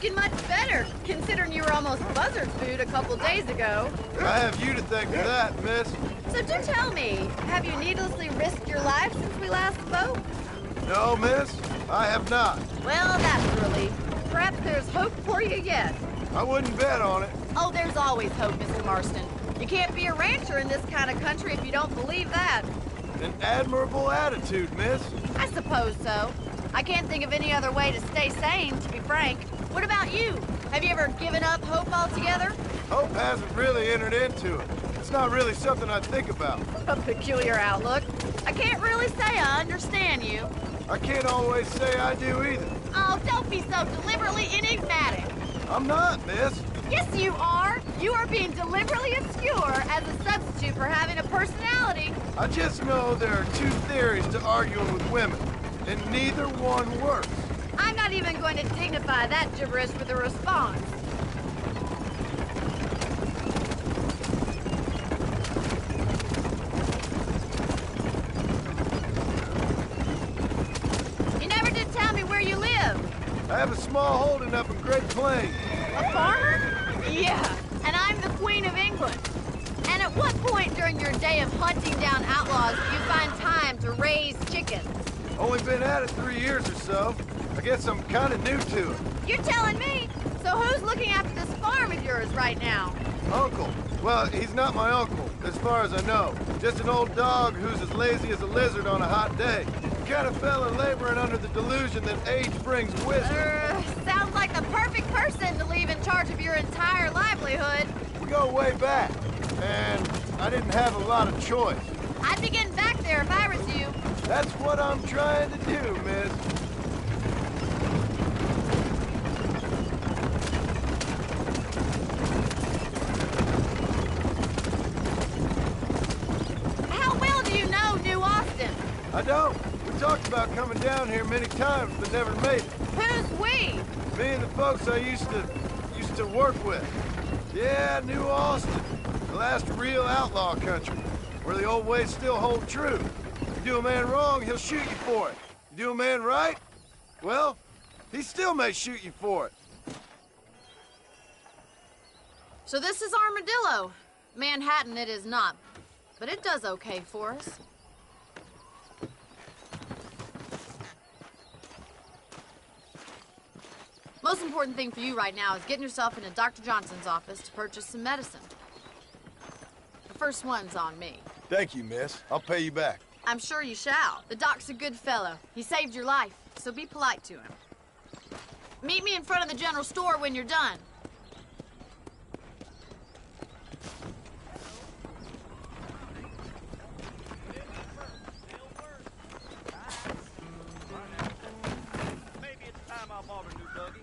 looking much better, considering you were almost buzzard food a couple days ago. I have you to thank for that, miss. So do tell me, have you needlessly risked your life since we last spoke? No, miss, I have not. Well, that's a relief. Perhaps there's hope for you yet. I wouldn't bet on it. Oh, there's always hope, Mr. Marston. You can't be a rancher in this kind of country if you don't believe that. An admirable attitude, miss. I suppose so. I can't think of any other way to stay sane, to be frank. What about you? Have you ever given up hope altogether? Hope hasn't really entered into it. It's not really something I think about. A peculiar outlook. I can't really say I understand you. I can't always say I do either. Oh, don't be so deliberately enigmatic. I'm not, miss. Yes, you are. You are being deliberately obscure as a substitute for having a personality. I just know there are two theories to arguing with women, and neither one works. I'm not even going to dignify that gibberish with a response. You never did tell me where you live. I have a small holding up in Great Plains. A farmer? Yeah, and I'm the Queen of England. And at what point during your day of hunting down outlaws do you find time to raise chickens? Only been at it 3 years or so. I guess I'm kind of new to it. You're telling me? So who's looking after this farm of yours right now? Uncle. Well, he's not my uncle, as far as I know. Just an old dog who's as lazy as a lizard on a hot day. The kind of fella laboring under the delusion that age brings wisdom. Sounds like the perfect person to leave in charge of your entire livelihood. We go way back, and I didn't have a lot of choice. I'd be getting back there if I was you. That's what I'm trying to do, miss. How well do you know New Austin? I don't. We talked about coming down here many times, but never made it. Who's we? Me and the folks I used to work with. Yeah, New Austin. The last real outlaw country, where the old ways still hold true. You do a man wrong, he'll shoot you for it. You do a man right, well, he still may shoot you for it. So this is Armadillo. Manhattan it is not, but it does okay for us. Most important thing for you right now is getting yourself into Dr. Johnson's office to purchase some medicine. The first one's on me. Thank you, miss. I'll pay you back. I'm sure you shall. The doc's a good fellow. He saved your life, so be polite to him. Meet me in front of the general store when you're done.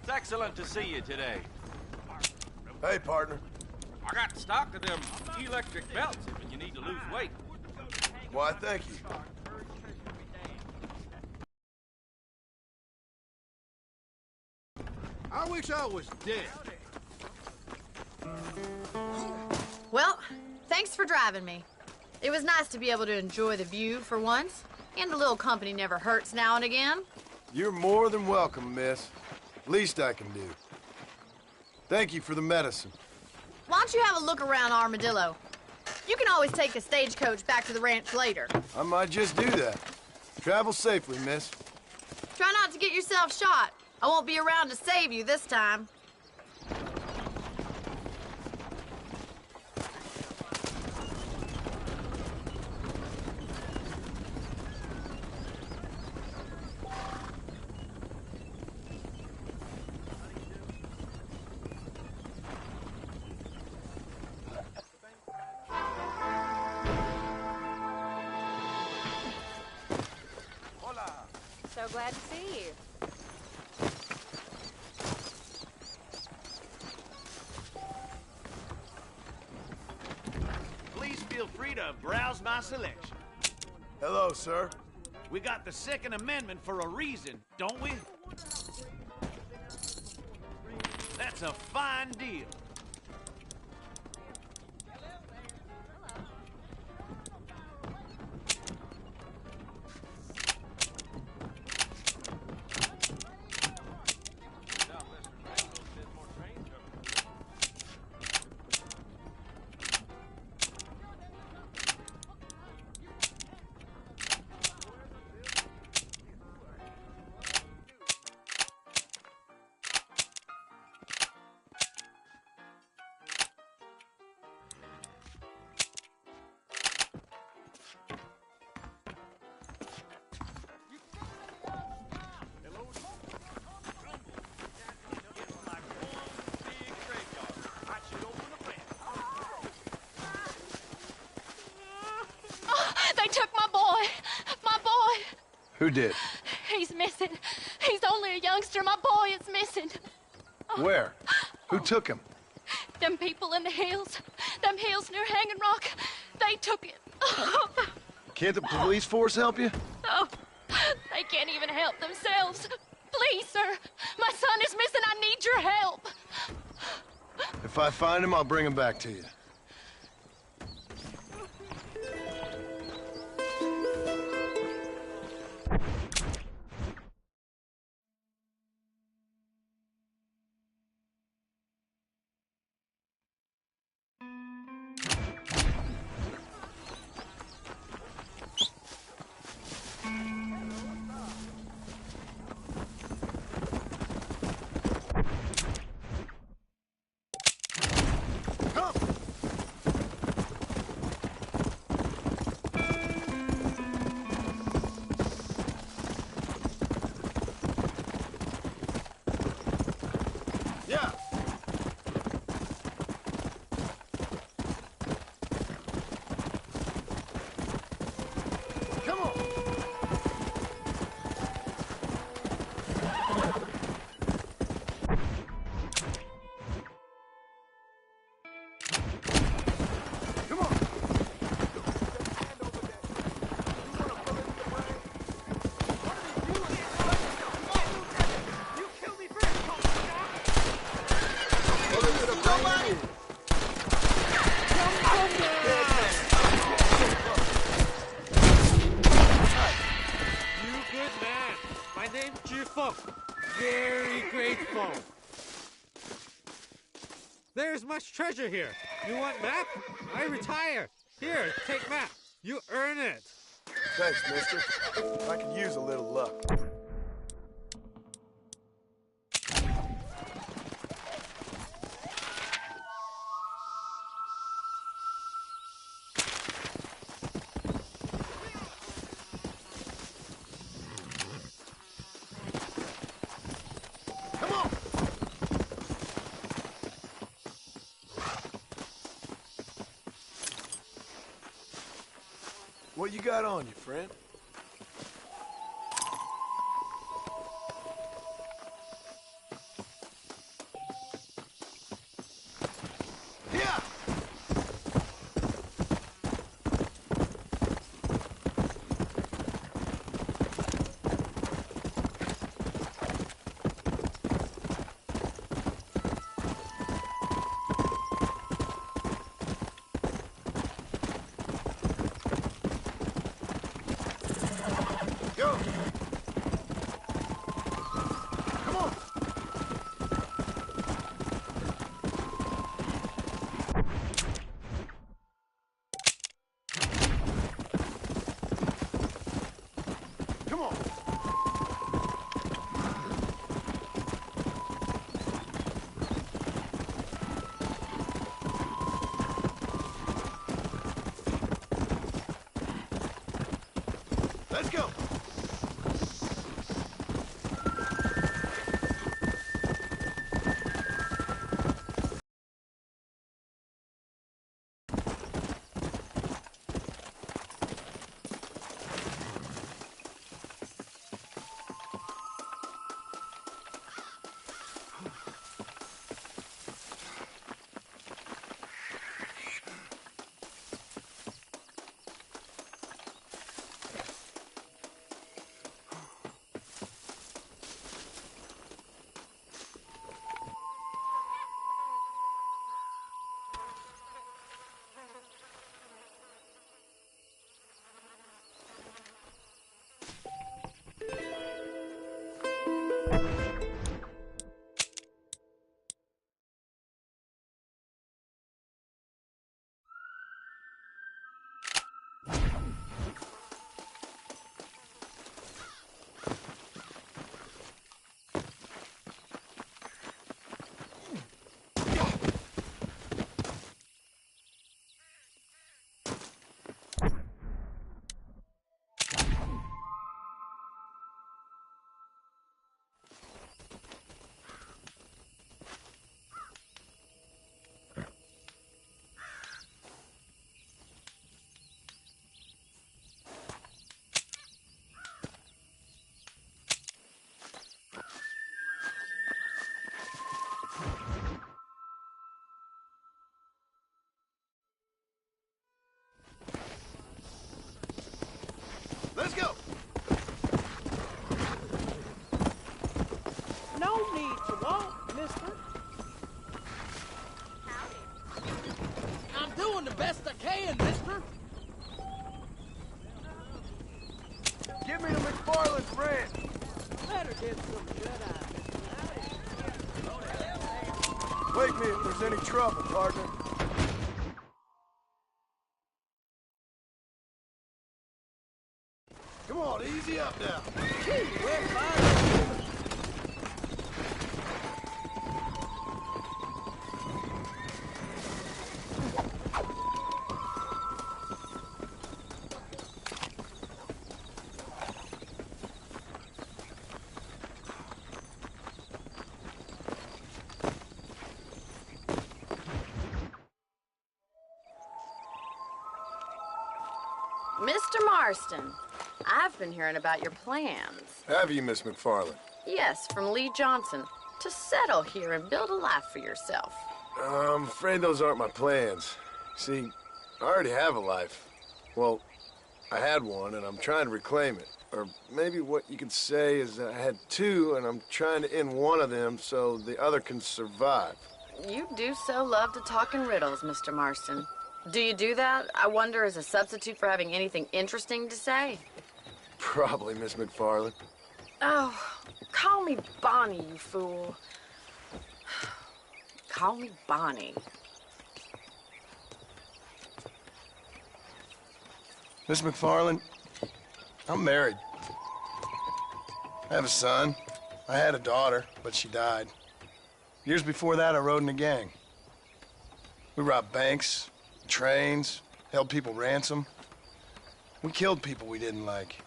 It's excellent to see you today. Hey, partner. I got stock of them electric belts if you need to lose weight. Why, thank you. I wish I was dead. Well, thanks for driving me. It was nice to be able to enjoy the view for once, and a little company never hurts now and again. You're more than welcome, miss. Least I can do. Thank you for the medicine. Why don't you have a look around Armadillo? You can always take a stagecoach back to the ranch later. I might just do that. Travel safely, miss. Try not to get yourself shot. I won't be around to save you this time. So glad to see you. Please feel free to browse my selection. Hello, sir. We got the Second Amendment for a reason, don't we? That's a fine deal. Who did? He's missing. He's only a youngster. My boy is missing. Where? Who took him? Them people in the hills. Them hills near Hanging Rock. They took him. Can't the police force help you? Oh, they can't even help themselves. Please, sir. My son is missing. I need your help. If I find him, I'll bring him back to you. Very grateful. There's much treasure here. You want map? I retire. Here, take map. You earn it. Thanks, mister. I could use a little luck. What you got on you, friend? Yeah! Go! Come on! Come on! Let's go! best I can, mister. Give me the McFarland's ranch. Better get some good-eye. Wake me if there's any trouble, partner. Come on, easy up now. We're fine. Mr. Marston, I've been hearing about your plans. Have you, Miss McFarland? Yes, from Lee Johnson, to settle here and build a life for yourself. I'm afraid those aren't my plans. See, I already have a life. Well, I had one, and I'm trying to reclaim it. Or maybe what you could say is that I had two, and I'm trying to end one of them so the other can survive. You do so love to talk in riddles, Mr. Marston. Do you do that, I wonder, as a substitute for having anything interesting to say? Probably, Miss McFarland. Oh, call me Bonnie, you fool. Call me Bonnie. Miss McFarland, I'm married. I have a son. I had a daughter, but she died. Years before that, I rode in a gang. We robbed banks, trains, held people ransom. We killed people we didn't like.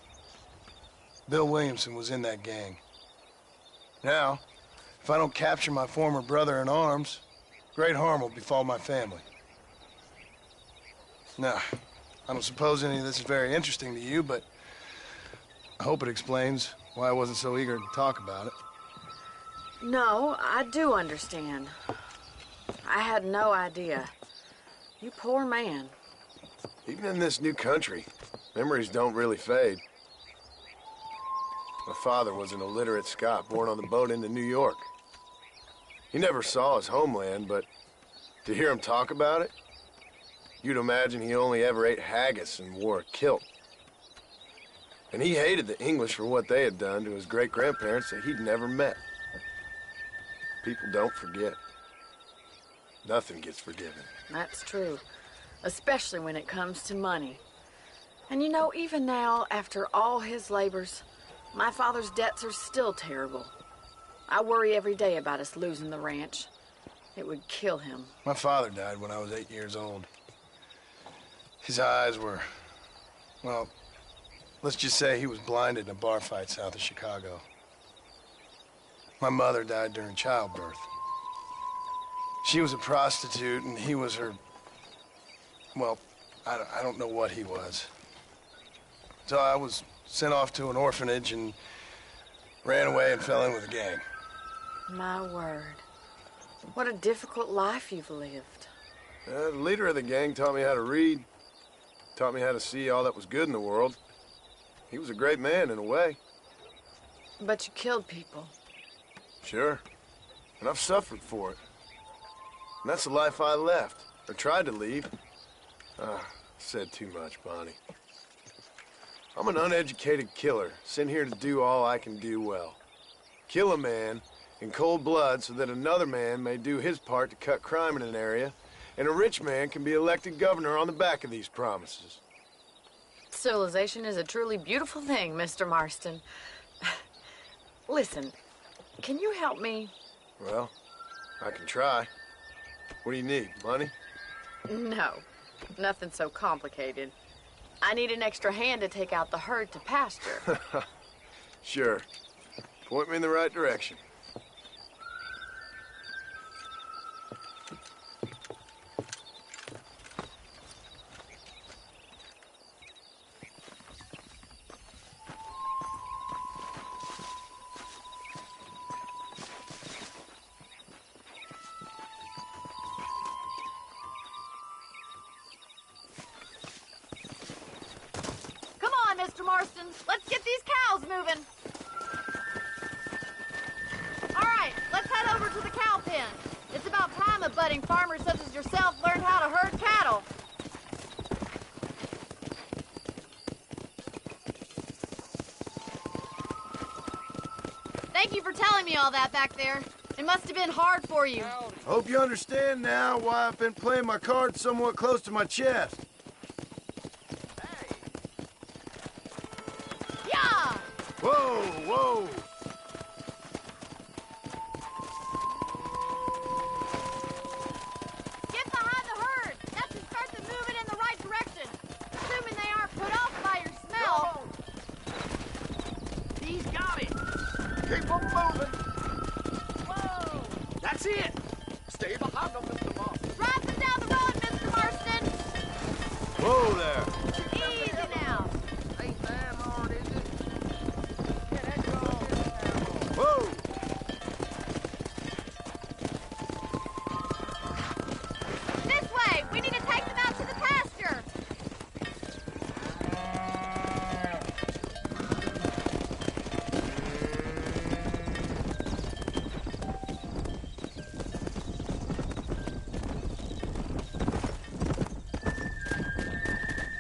Bill Williamson was in that gang. Now, if I don't capture my former brother in arms, great harm will befall my family. Now, I don't suppose any of this is very interesting to you, but I hope it explains why I wasn't so eager to talk about it. No, I do understand. I had no idea. You poor man. Even in this new country, memories don't really fade. My father was an illiterate Scot born on the boat into New York. He never saw his homeland, but to hear him talk about it, you'd imagine he only ever ate haggis and wore a kilt. And he hated the English for what they had done to his great-grandparents that he'd never met. People don't forget. Nothing gets forgiven. That's true, especially when it comes to money. And you know, even now, after all his labors, my father's debts are still terrible. I worry every day about us losing the ranch. It would kill him. My father died when I was 8 years old. His eyes were, well, let's just say he was blinded in a bar fight south of Chicago. My mother died during childbirth. She was a prostitute, and he was her, well, I don't know what he was. So I was sent off to an orphanage and ran away and fell in with a gang. My word. What a difficult life you've lived. The leader of the gang taught me how to read, taught me how to see all that was good in the world. He was a great man in a way. But you killed people. Sure. And I've suffered for it. And that's the life I left, or tried to leave. Said too much, Bonnie. I'm an uneducated killer, sent here to do all I can do well. Kill a man in cold blood so that another man may do his part to cut crime in an area, and a rich man can be elected governor on the back of these promises. Civilization is a truly beautiful thing, Mr. Marston. Listen, can you help me? Well, I can try. What do you need, money? No, nothing so complicated. I need an extra hand to take out the herd to pasture. Sure. Point me in the right direction. Come on, Mr. Marston. Let's get these cows moving. All right, let's head over to the cow pen. It's about time a budding farmer such as yourself learned how to herd cattle. telling me all that back there. It must have been hard for you. Hope you understand now why I've been playing my cards somewhat close to my chest. Yeah! Whoa, whoa! Get behind the herd! That should start them moving in the right direction. Assuming they aren't put off by your smell. He's got it. Keep them moving! Whoa! That's it. Stay behind them, Mr. Marston. Drive them down the road, Mr. Marston! Whoa there! Easy now. Ain't that hard, is it? Whoa! This way! We need to take them out to the pasture!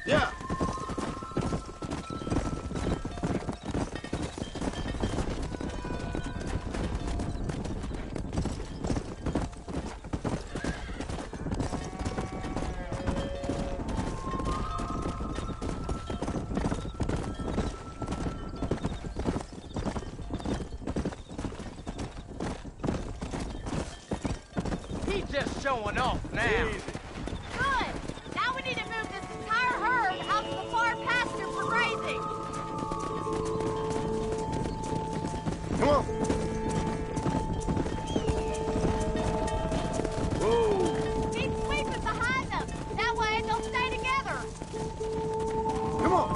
Yeah! He's just showing off now. Easy. Good! Now we need to move this entire herd out to the far pasture for grazing. Come on! Whoa! Keep sweeping behind them. That way they'll stay together. Come on!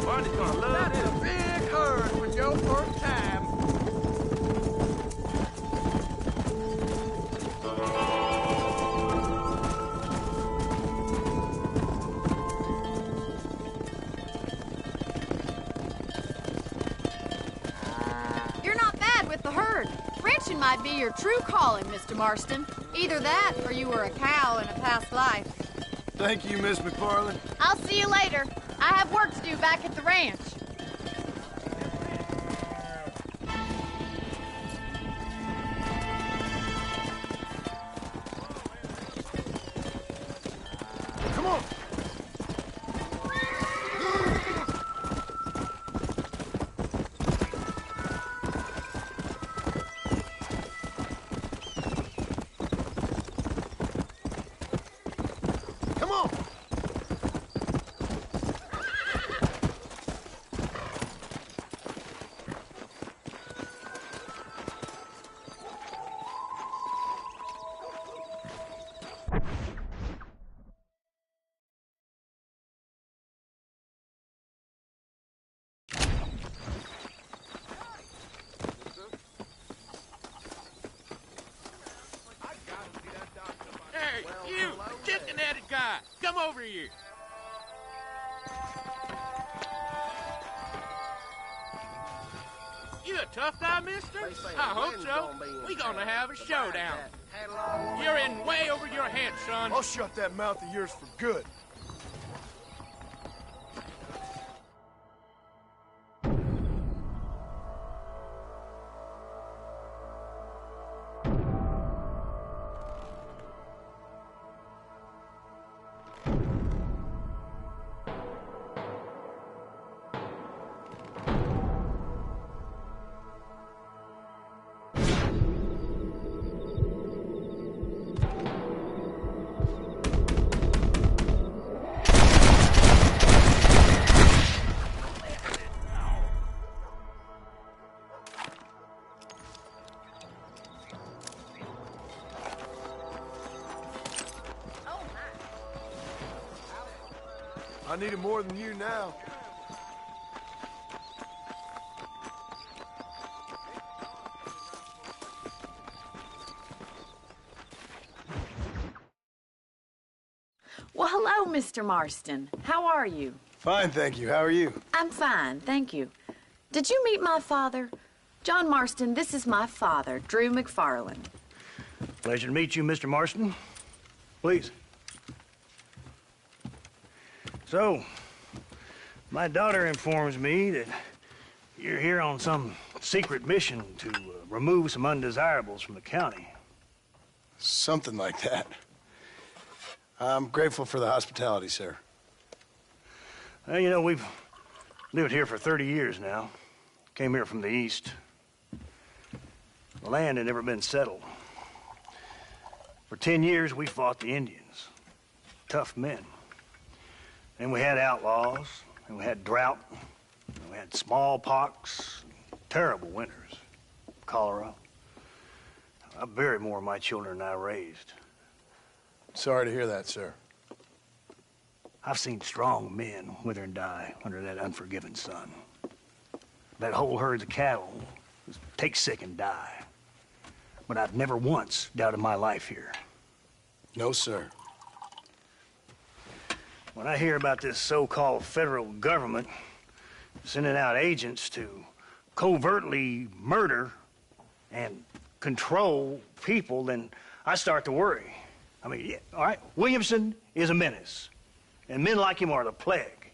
Barney's gonna love this. That's a big herd for your first time. You're not bad with the herd. Ranching might be your true calling, Mr. Marston. Either that or you were a cow in a past life. Thank you, Miss McFarland. I'll see you later. I have work to do back at the ranch. Come on! Come on! Hey, you! Chicken-headed guy! Come over here! You a tough guy, mister? I hope so. We gonna have a showdown. You're in way over your head, son. I'll shut that mouth of yours for good. I need it more than you now. Well, hello, Mr. Marston. How are you? Fine, thank you. How are you? I'm fine, thank you. Did you meet my father? John Marston, this is my father, Drew McFarland. Pleasure to meet you, Mr. Marston. Please. So, my daughter informs me that you're here on some secret mission to remove some undesirables from the county. Something like that. I'm grateful for the hospitality, sir. Well, you know, we've lived here for 30 years now. Came here from the east. The land had never been settled. For 10 years, we fought the Indians. Tough men. Then we had outlaws, and we had drought, and we had smallpox, terrible winters, cholera. I buried more of my children than I raised. Sorry to hear that, sir. I've seen strong men wither and die under that unforgiving sun. That whole herds of cattle just take sick and die. But I've never once doubted my life here. No, sir. When I hear about this so-called federal government sending out agents to covertly murder and control people, then I start to worry. I mean, yeah, all right, Williamson is a menace, and men like him are the plague.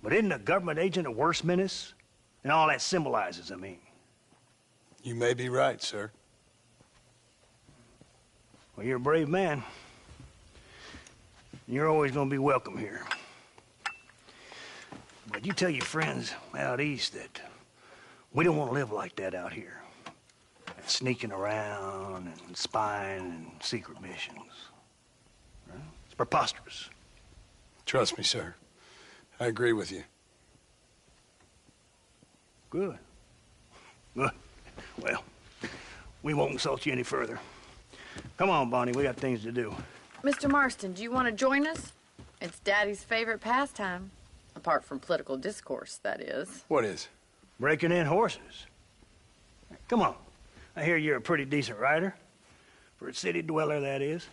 But isn't a government agent a worse menace? And all that symbolizes, I mean. You may be right, sir. Well, you're a brave man. You're always going to be welcome here. But you tell your friends out east that we don't want to live like that out here. Sneaking around and spying and secret missions. Right? It's preposterous. Trust me, sir. I agree with you. Good. Good. Well, we won't insult you any further. Come on, Bonnie, we got things to do. Mr. Marston, do you want to join us? It's Daddy's favorite pastime. Apart from political discourse, that is. What is? Breaking in horses. Come on. I hear you're a pretty decent rider. For a city dweller, that is.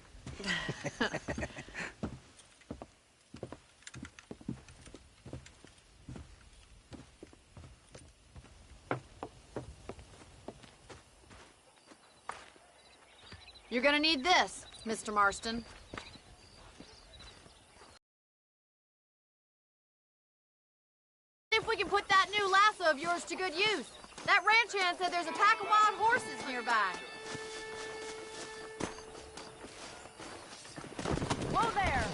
You're gonna need this, Mr. Marston. If we can put that new lasso of yours to good use. That ranch hand said there's a pack of wild horses nearby. Whoa there!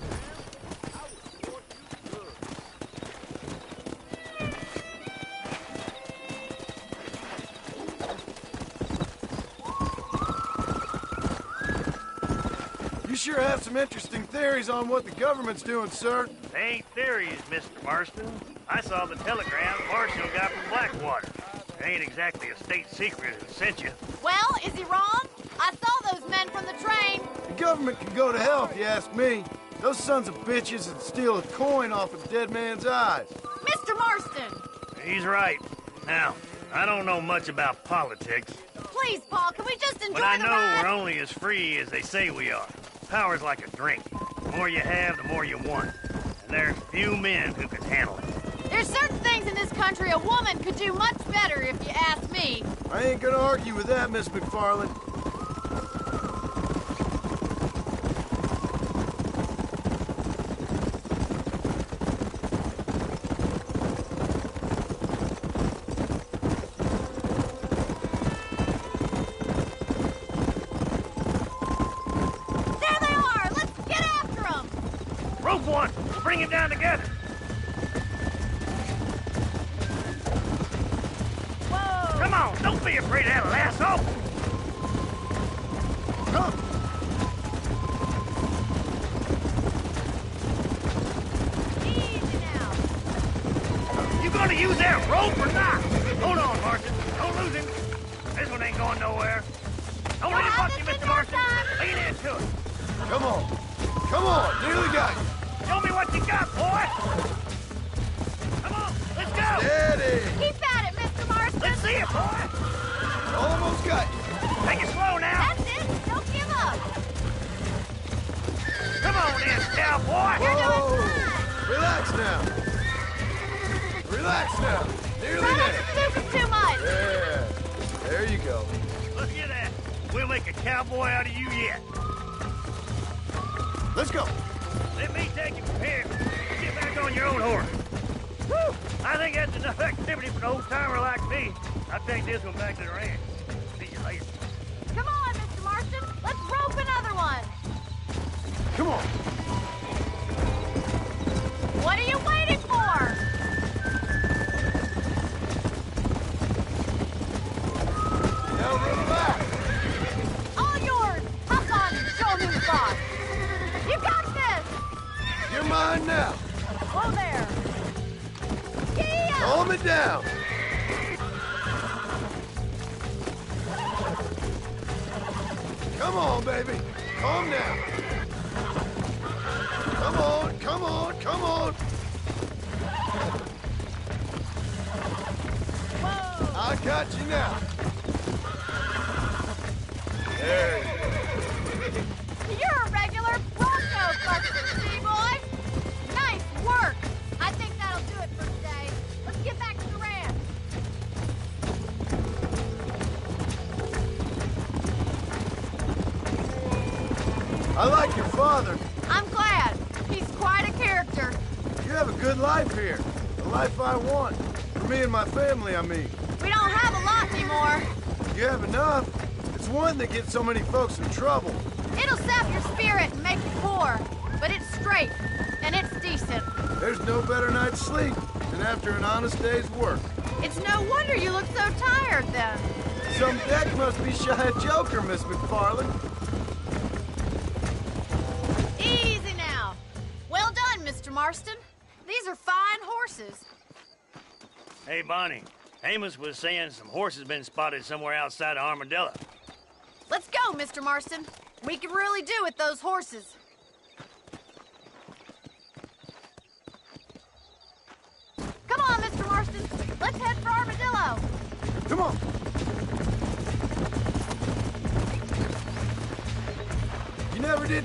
You sure have some interesting theories on what the government's doing, sir. They ain't theories, Mr. Marston. I saw the telegram Marshall got from Blackwater. It ain't exactly a state secret who sent you. Well, is he wrong? I saw those men from the train. The government can go to hell if you ask me. Those sons of bitches would steal a coin off a dead man's eyes. Mr. Marston! He's right. Now, I don't know much about politics. Please, Paul, can we just enjoy But I the know ride? we're only as free as they say we are. Power's like a drink. The more you have, the more you want. And there's few men who can handle it. There's certain things in this country a woman could do much better, if you ask me. I ain't gonna argue with that, Miss McFarland. There they are! Let's get after them! Rope one! Bring him down together! Come on, don't be afraid of that lasso! Come! Easy now. You gonna use that rope or not? Hold on, Marston. Don't lose him. This one ain't going nowhere. Don't let him fuck you, Mr. Marston. Lean into it. Come on. Come on. Nearly got you. Show me what you got, boy! Come on, let's go! Steady. Keep at it, Mr. Marston. Let's see it, boy! Almost got you. Take it slow now! That's it. Don't give up. Come on in, cowboy! You're doing Whoa. fine. Relax now. Relax now. Nearly Try not there. to stoop it too much. Yeah. There you go. Look at that. We'll make a cowboy out of you yet. Let's go. Let me take you from here. Get back on your own horse. Whew! I think that's enough activity for an old-timer like me. I'll take this one back to the ranch. See you later. Come on, Mr. Marston. Let's rope another one. Come on. What are you waiting for? Now run back. All yours. Hop on and show 'em who's boss. You got this. You're mine now. Whoa there. Yeah. Calm it down. Come on, baby. Calm down. Come on, come on, come on. Whoa. I got you now. There you go. You're a regular Bronco buster, boy. Nice work. I think that'll do it for today. Let's get back to the ranch. I like your father. I'm glad. He's quite a character. You have a good life here. The life I want. For me and my family, I mean. We don't have a lot anymore. You have enough. It's one that gets so many folks in trouble. It'll sap your spirit and make you poor. But it's straight, and it's decent. There's no better night's sleep than after an honest day's work. It's no wonder you look so tired, then. Some deck must be shy of Joker, Miss McFarland. Easy now. Well done, Mr. Marston. These are fine horses. Hey, Bonnie. Amos was saying some horses been spotted somewhere outside of Armadillo. Let's go, Mr. Marston. We can really do with those horses. Come on, Mr. Marston. Let's head for Armadillo. Come on. You never did.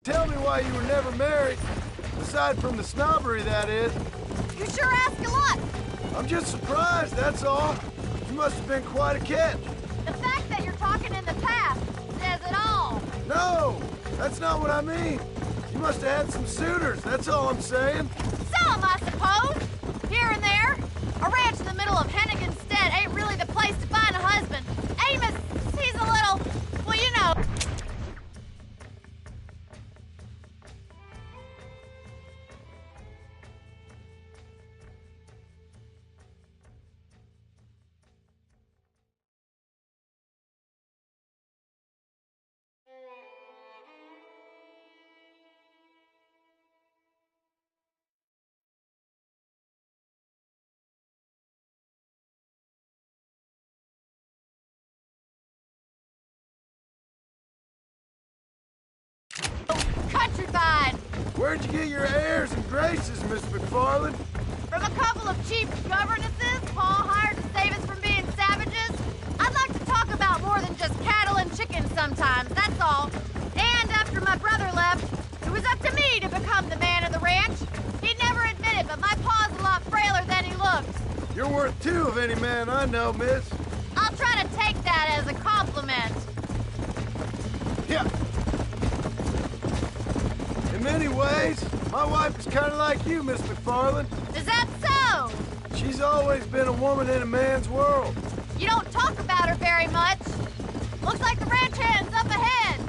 Tell me why you were never married. Aside from the snobbery, that is. You sure ask a lot. I'm just surprised, that's all. You must have been quite a catch. talking in the past says it all. No, that's not what I mean. You must have had some suitors, that's all I'm saying. Some, I suppose. Here and there. A ranch in the middle of Hennigan's Stead ain't really the place to find a husband. Amos, he's a little, well, you know. Countrified. Where'd you get your airs and graces, Miss McFarland? From a couple of cheap governesses Paul hired to save us from being savages. I'd like to talk about more than just cattle and chickens sometimes, that's all. And after my brother left, it was up to me to become the man of the ranch. He'd never admit it, but my pa's a lot frailer than he looks. You're worth two of any man I know, miss. I'll try to take that as a compliment. Yeah. In many ways, my wife is kind of like you, Miss McFarland. Is that so? She's always been a woman in a man's world. You don't talk about her very much. Looks like the ranch hand's up ahead.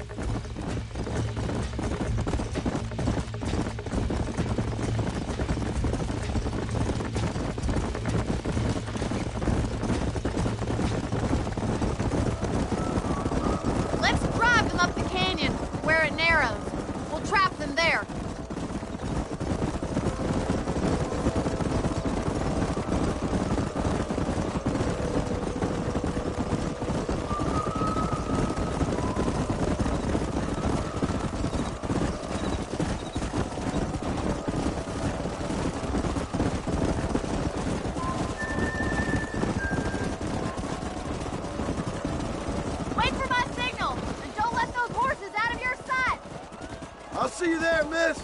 Let's drive them up the canyon where it narrows. We'll trap them there. Wait for my signal, and don't let those horses out of your sight. I'll see you there, miss.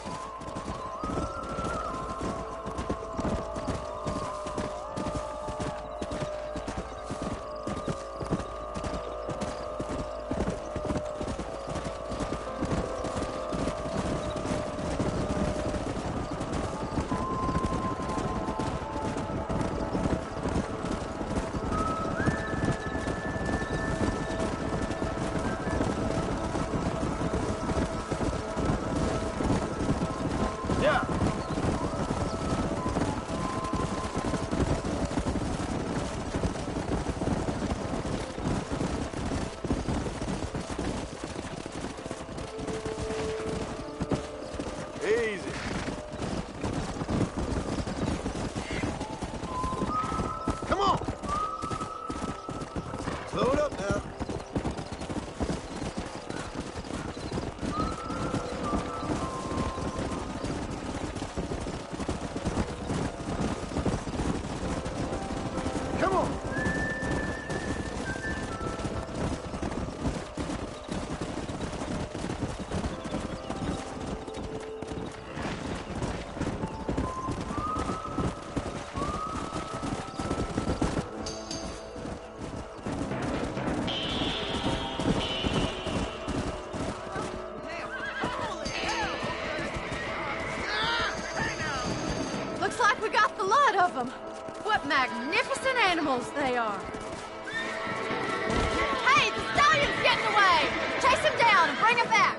Yeah. Easy. Come on. Slow it up now. Come on. Looks like we got the lot of them. What magnificent animals they are. Hey, the stallion's getting away! Chase him down and bring him back!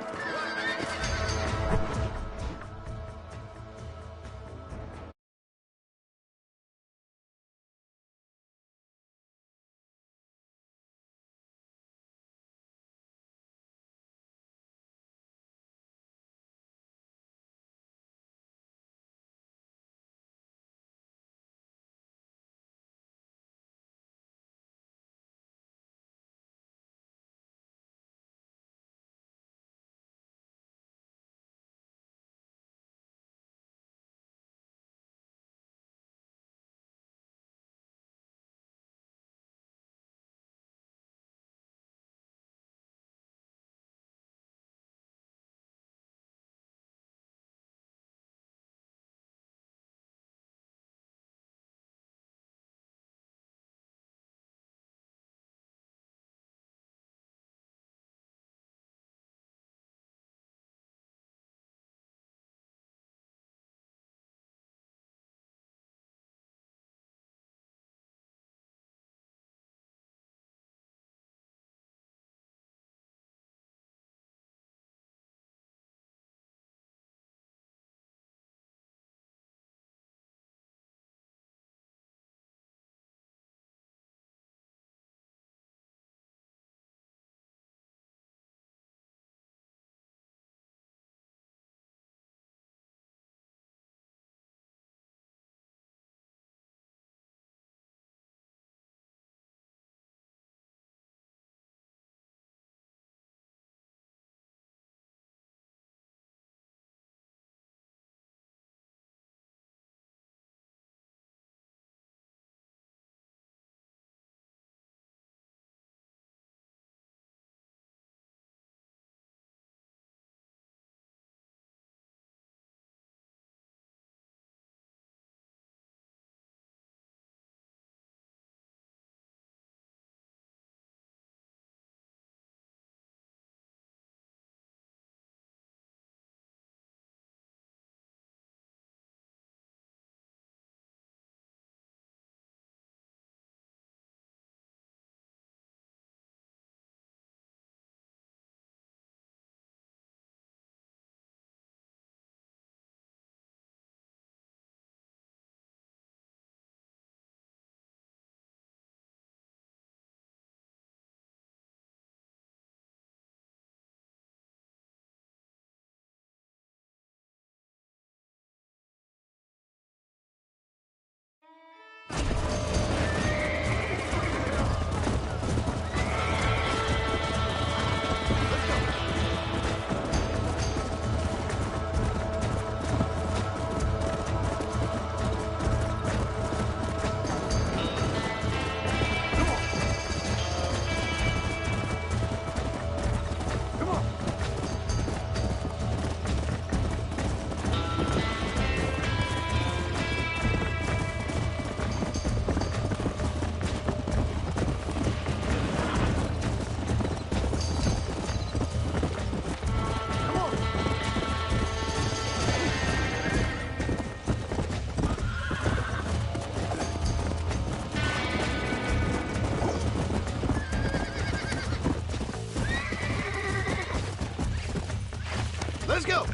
Let's go.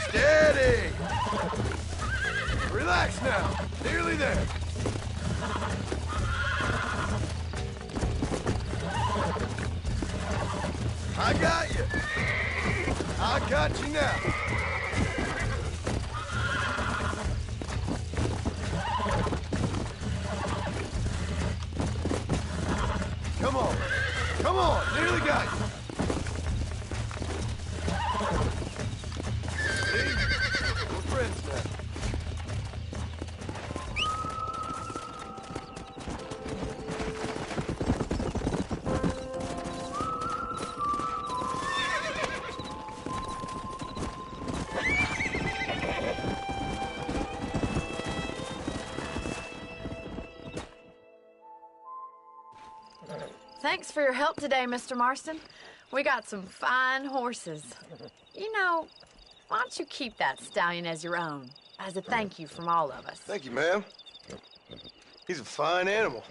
Steady. Relax now. Nearly there. I got you. I got you now. Come on. Come on. Nearly got you. See? We're friends now. Thanks for your help today, Mr. Marston. We got some fine horses. You know, why don't you keep that stallion as your own, as a thank you from all of us? Thank you, ma'am. He's a fine animal.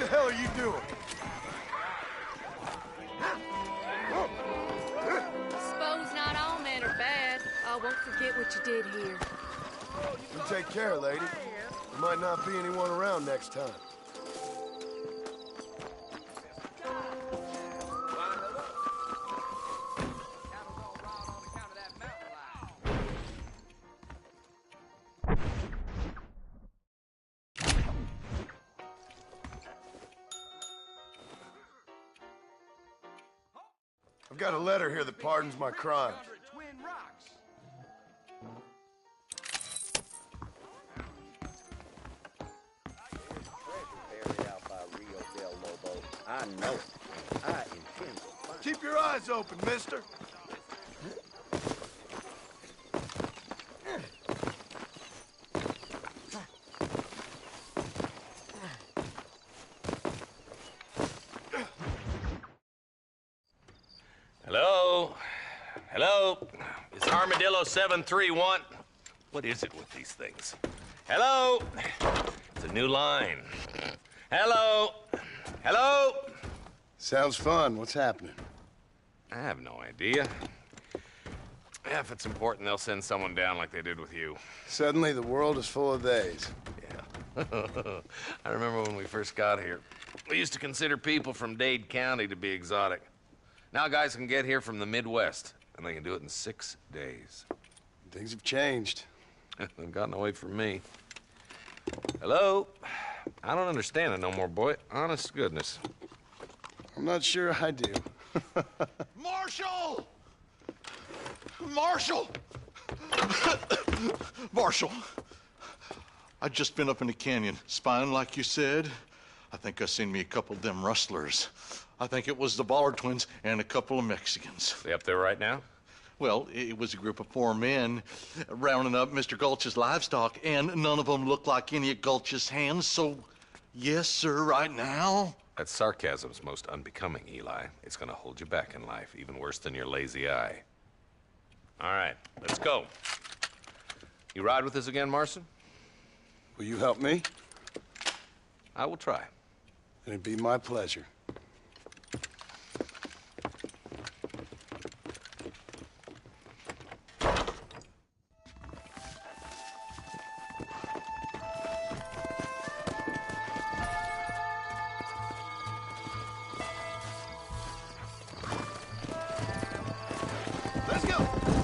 the hell are you doing? Suppose not all men are bad. I won't forget what you did here. You take care, lady. There might not be anyone around next time. I've got a letter here that pardons my crimes. I know it. I intend to find it. Keep your eyes open, mister. Hello? Hello? Is Armadillo 731? What is it with these things? Hello? It's a new line. Hello? Hello? Sounds fun. What's happening? I have no idea. Yeah, if it's important, they'll send someone down like they did with you. Suddenly, the world is full of theys. Yeah. I remember when we first got here. We used to consider people from Dade County to be exotic. Now guys can get here from the Midwest, and they can do it in 6 days. Things have changed. They've gotten away from me. Hello? I don't understand it no more, boy. Honest to goodness. I'm not sure I do. Marshal! Marshal! Marshal! I just been up in the canyon, spying like you said. I think I seen me a couple of them rustlers. I think it was the Ballard twins and a couple of Mexicans. They up there right now? Well, it was a group of 4 men rounding up Mr. Gulch's livestock, and none of them looked like any of Gulch's hands, so yes, sir, right now. That sarcasm's most unbecoming, Eli. It's gonna hold you back in life, even worse than your lazy eye. All right, let's go. You ride with us again, Marson? Will you help me? I will try. It'd be my pleasure.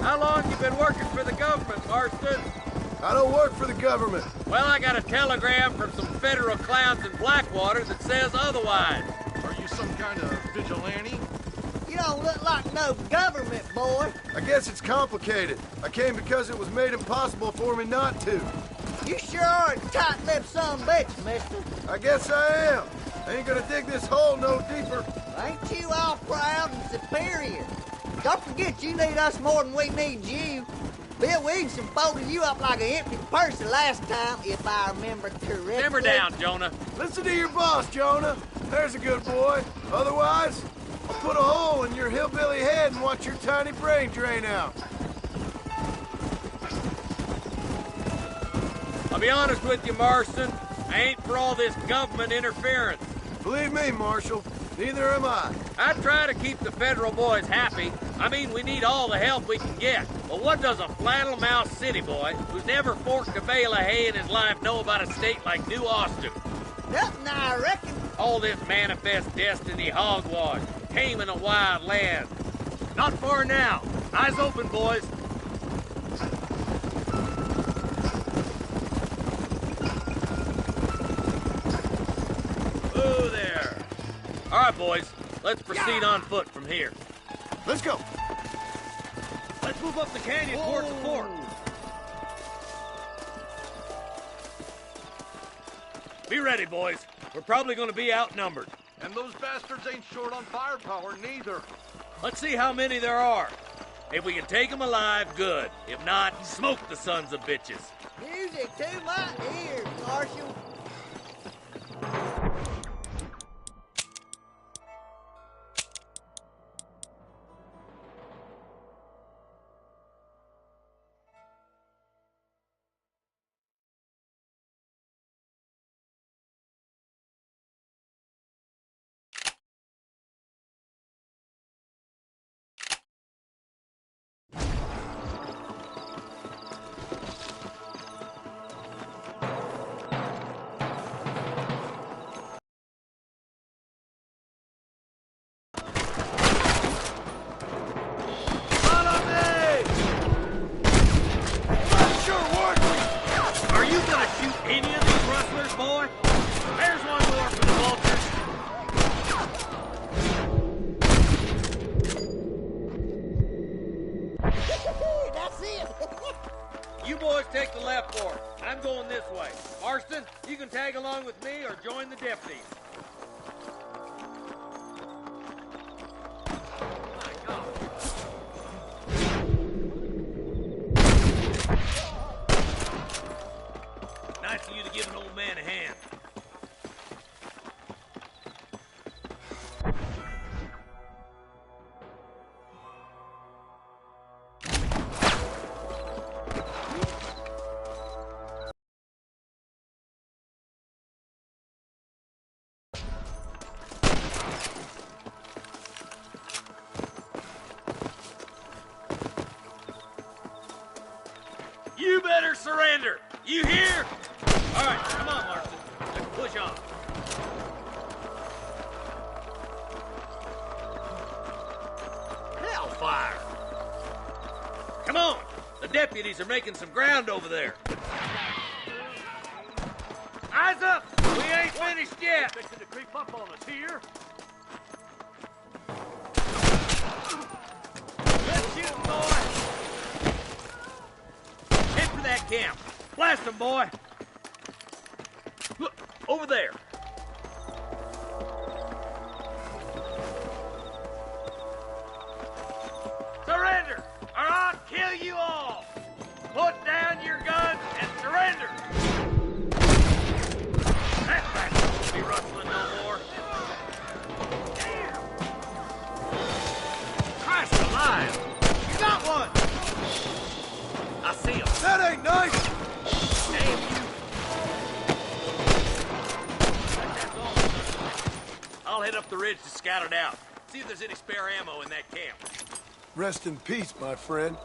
How long you been working for the government, Marston? I don't work for the government. Well, I got a telegram from some federal clowns in Blackwater that says otherwise. Are you some kind of vigilante? You don't look like no government boy. I guess it's complicated. I came because it was made impossible for me not to. You sure are a tight-lipped son of a bitch, mister. I guess I am. I ain't gonna dig this hole no deeper. Ain't you all proud and superior? Don't forget you need us more than we need you. Bill Williamson folded you up like an empty purse last time, if I remember correctly. Simmer down, Jonah. Listen to your boss, Jonah. There's a good boy. Otherwise, I'll put a hole in your hillbilly head and watch your tiny brain drain out. I'll be honest with you, Marston. I ain't for all this government interference. Believe me, Marshal, neither am I. I try to keep the federal boys happy. I mean, we need all the help we can get. But what does a flannel-mouthed city boy who's never forked a bale of hay in his life know about a state like New Austin? Nothing, I reckon. All this manifest destiny hogwash, taming a wild land. Not far now. Eyes open, boys. Ooh, there. All right, boys. Let's proceed on foot from here. Let's go. Let's move up the canyon towards the fort. Be ready, boys. We're probably going to be outnumbered. And those bastards ain't short on firepower, neither. Let's see how many there are. If we can take them alive, good. If not, smoke the sons of bitches. Music to my ears, Marshal. shoot any of these rustlers, boy? There's one more for the vultures. That's it. You boys take the left fork. I'm going this way. Marston, you can tag along with me or join the deputies. My God. Nice of you to give an old man a hand. You better surrender! You hear? All right, come on, Marston. Let's push on. Hellfire! Come on! The deputies are making some ground over there. Eyes up! We ain't finished yet! Fixing to creep up on us here. Let's shoot 'em, boy! Head for that camp. Blast them, boy! Look, over there. Surrender, or I'll kill you all! Put down your guns and surrender! That bastard won't be rustling no more. Damn! Christ alive! You got one! I see him. That ain't nice! Damn you! That's all. I'll head up the ridge to scout it out. See if there's any spare ammo in that camp. Rest in peace, my friend.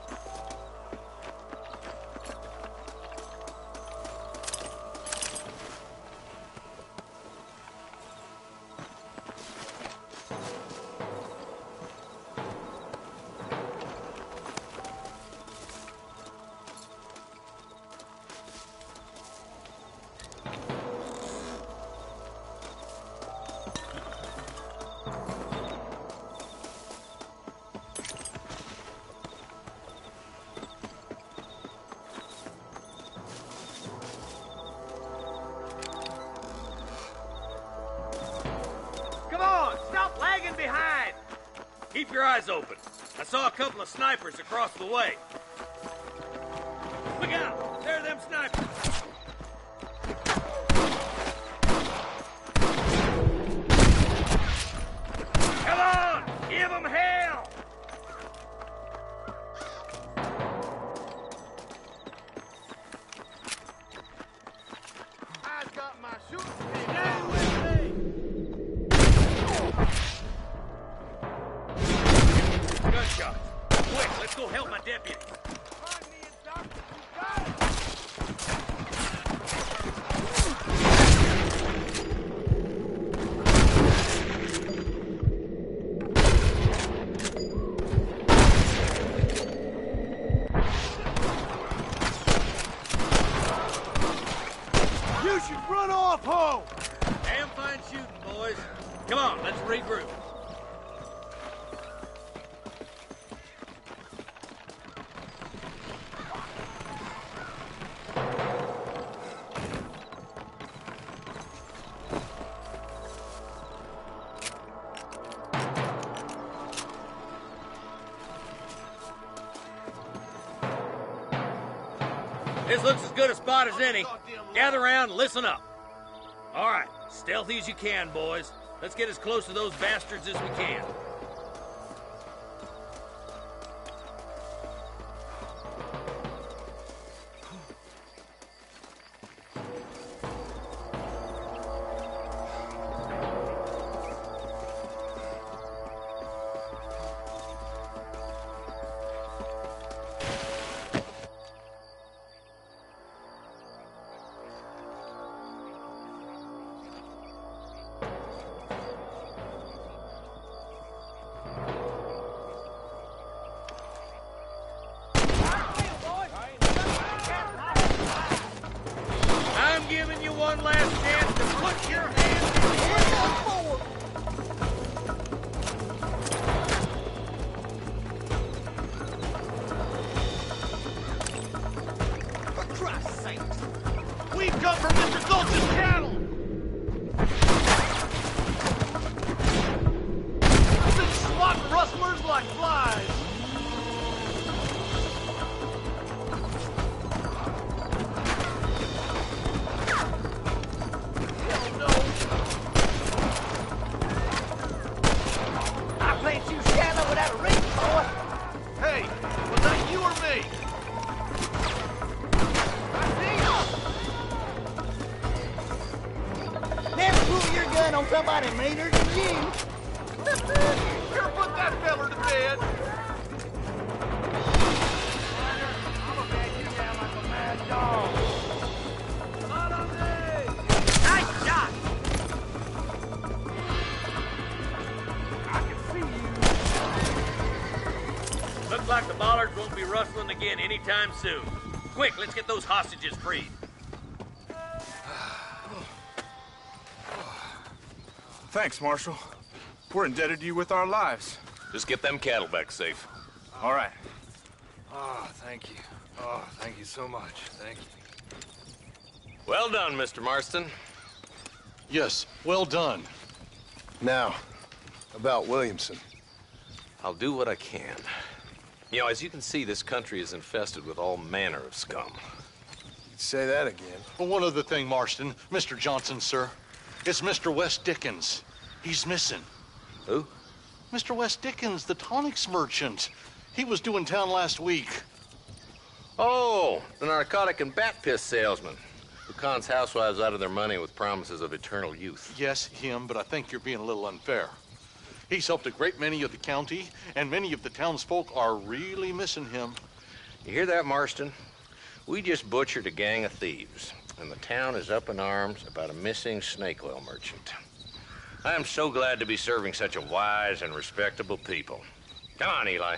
Come on, stop lagging behind! Keep your eyes open. I saw a couple of snipers across the way. Look out! There are them snipers! Come on! Give them hell! I got my shooting. Down with me! Gunshots. Quick, let's go help my deputy. You should run off home! Damn fine shooting, boys. Come on, let's regroup. This looks as good a spot as any. Gather around and listen up. All right, stealthy as you can, boys. Let's get as close to those bastards as we can. I'm giving you one last chance to put your hands in the air. For Christ's sake! We've come for Mr. Gulch's cattle! I've been swatting rustlers like flies! Hey, was that you or me? Never pull your gun on somebody meaner than you. Sure put that feller to bed. I'm gonna bag you down like a mad dog. Not on me! Nice shot! I can see you. Looks like the bollards won't be rustling again anytime soon. Quick, let's get those hostages freed. Thanks, Marshal. We're indebted to you with our lives. Just get them cattle back safe. All right. Oh, thank you. Oh, thank you so much. Thank you. Well done, Mr. Marston. Yes, well done. Now, about Williamson. I'll do what I can. You know, as you can see, this country is infested with all manner of scum. Say that again. Well, one other thing, Marston. Mr. Johnson, sir. It's Mr. West Dickens. He's missing. Who? Mr. West Dickens, the tonics merchant. He was due in town last week. Oh, the narcotic and bat piss salesman who cons housewives out of their money with promises of eternal youth. Yes, him, but I think you're being a little unfair. He's helped a great many of the county, and many of the townsfolk are really missing him. You hear that, Marston? We just butchered a gang of thieves, and the town is up in arms about a missing snake oil merchant. I am so glad to be serving such a wise and respectable people. Come on, Eli.